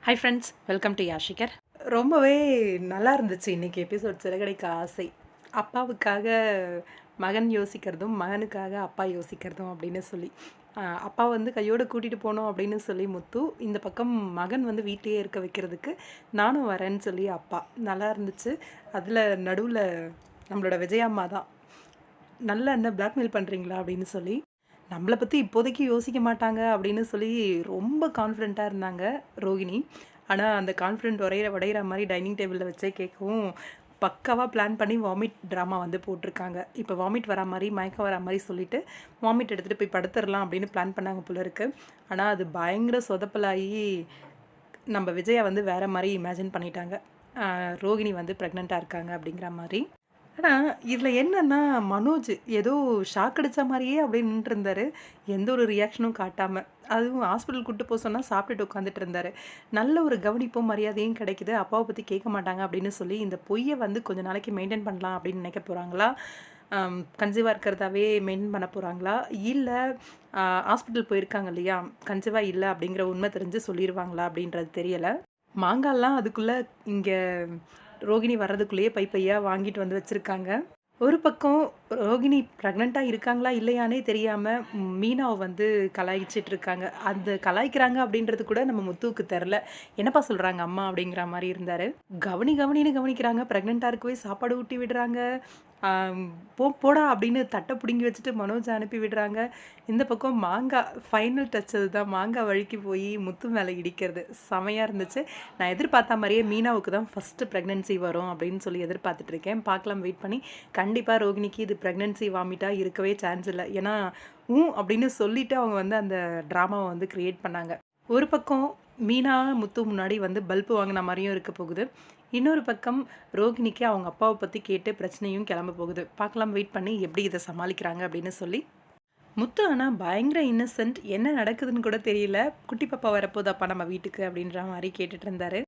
Hi friends, welcome to Yashikar. ரொம்பவே நல்லா இருந்துச்சு இன்றைக்கி எபிசோட் சிறகடிக்க ஆசை. அப்பாவுக்காக மகன் யோசிக்கிறதும், மகனுக்காக அப்பா யோசிக்கிறதும் அப்படின்னு சொல்லி அப்பா வந்து கையோடு கூட்டிகிட்டு போகணும் அப்படின்னு சொல்லி முத்து, இந்த பக்கம் மகன் வந்து வீட்லேயே இருக்க வைக்கிறதுக்கு நானும் வரேன்னு சொல்லி அப்பா. நல்லா இருந்துச்சு. அதில் நடுவில் நம்மளோட விஜயம்மா தான் நல்லா என்ன பிளாக்மெயில் பண்ணுறீங்களா அப்படின்னு சொல்லி நம்மளை பற்றி இப்போதைக்கு யோசிக்க மாட்டாங்க அப்படின்னு சொல்லி ரொம்ப கான்ஃபிடென்ட்டாக இருந்தாங்க ரோகிணி. ஆனால் அந்த கான்ஃபிடென்ட் உடையிற மாதிரி டைனிங் டேபிளில் வச்சே கேட்கவும் பக்காவாக பிளான் பண்ணி வாமிட் ட்ராமா வந்து போட்டிருக்காங்க. இப்போ வாமிட் வரா மாதிரி மயக்கம் வரா மாதிரி சொல்லிவிட்டு வாமிட் எடுத்துகிட்டு போய் படுத்துடலாம் அப்படின்னு பிளான் பண்ணாங்க போல இருக்குது. ஆனால் அது பயங்கர சொதப்பலாகி நம்ம விஜயா வந்து வேறு மாதிரி இமேஜின் பண்ணிட்டாங்க. ரோகிணி வந்து ப்ரெக்னெண்ட்டாக இருக்காங்க அப்படிங்கிற மாதிரி. ஆனால் இதில் என்னன்னா, மனோஜ் ஏதோ ஷாக் அடித்த மாதிரியே அப்படியே நின்றுருந்தார். எந்த ஒரு ரியாக்ஷனும் காட்டாமல். அதுவும் ஹாஸ்பிட்டல் கூப்பிட்டு போக சொன்னால் சாப்பிட்டுட்டு உட்காந்துட்டு இருந்தார். நல்ல ஒரு கவனிப்பும் மரியாதையும் கிடைக்குது. அப்பாவை பற்றி கேட்க மாட்டாங்க அப்படின்னு சொல்லி இந்த பொய்யை வந்து கொஞ்சம் நாளைக்கு மெயின்டைன் பண்ணலாம் அப்படின்னு நினைக்க போகிறாங்களா? கன்சீவாக இருக்கிறதாவே மெயின்டைன் பண்ண போகிறாங்களா? இல்லை ஹாஸ்பிட்டல் போயிருக்காங்க இல்லையா, கன்சீவாக இல்லை அப்படிங்கிற உண்மை தெரிஞ்சு சொல்லிடுவாங்களா அப்படின்றது தெரியலை. மாங்காய்லாம் அதுக்குள்ளே இங்கே ரோகிணி வர்றதுக்குள்ளேயே பையாக வாங்கிட்டு வந்து வச்சுருக்காங்க. ஒரு பக்கம் ரோகிணி ப்ரெக்னெண்ட்டாக இருக்காங்களா இல்லையானே தெரியாமல் மீனாவை வந்து கலாய்ச்சிட்டு இருக்காங்க. அந்த கலாய்க்கிறாங்க அப்படின்றது கூட நம்ம முத்துவுக்கு தெரில. என்னப்பா சொல்கிறாங்க அம்மா அப்படிங்கிற மாதிரி இருந்தார். கவனின்னு கவனிக்கிறாங்க. ப்ரெக்னெண்ட்டாக இருக்கவே சாப்பாடு ஊட்டி விடுறாங்க. போடா அப்படின்னு தட்டை பிடுங்கி வச்சுட்டு மனோஜை அனுப்பி விடுறாங்க. இந்த பக்கம் மாங்காய் ஃபைனல் டச் தான். மாங்காய் வழுக்கி போய் முத்து மேலே இடிக்கிறது செமையாக இருந்துச்சு. நான் எதிர்பார்த்த மாதிரியே மீனாவுக்கு தான் ஃபஸ்ட்டு ப்ரெக்னென்சி வரும் அப்படின்னு சொல்லி எதிர்பார்த்துட்ருக்கேன். பார்க்கலாம், வெயிட் பண்ணி. கண்டிப்பாக ரோகிணிக்கு இது ப்ரெக்னென்சி வாமிட்டாக இருக்கவே சான்ஸ் இல்லை. ஏன்னா அப்படின்னு சொல்லிவிட்டு அவங்க வந்து அந்த ட்ராமாவை வந்து க்ரியேட் பண்ணாங்க. ஒரு பக்கம் மீனா முத்து முன்னாடி வந்து பல்பு வாங்கின மாதிரியும் இருக்க போகுது. இன்னொரு பக்கம் ரோகிணிக்கு அவங்க அப்பாவை பற்றி கேட்டு பிரச்சனையும் கிளம்ப போகுது. பார்க்கலாம், வெயிட் பண்ணி எப்படி இதை சமாளிக்கிறாங்க அப்படின்னு சொல்லி. முத்து ஆனால் பயங்கர இன்னசென்ட். என்ன நடக்குதுன்னு கூட தெரியல. குட்டி பாப்பா வரப்போதாப்பா நம்ம வீட்டுக்கு அப்படின்ற மாதிரி கேட்டுட்டு இருந்தாரு.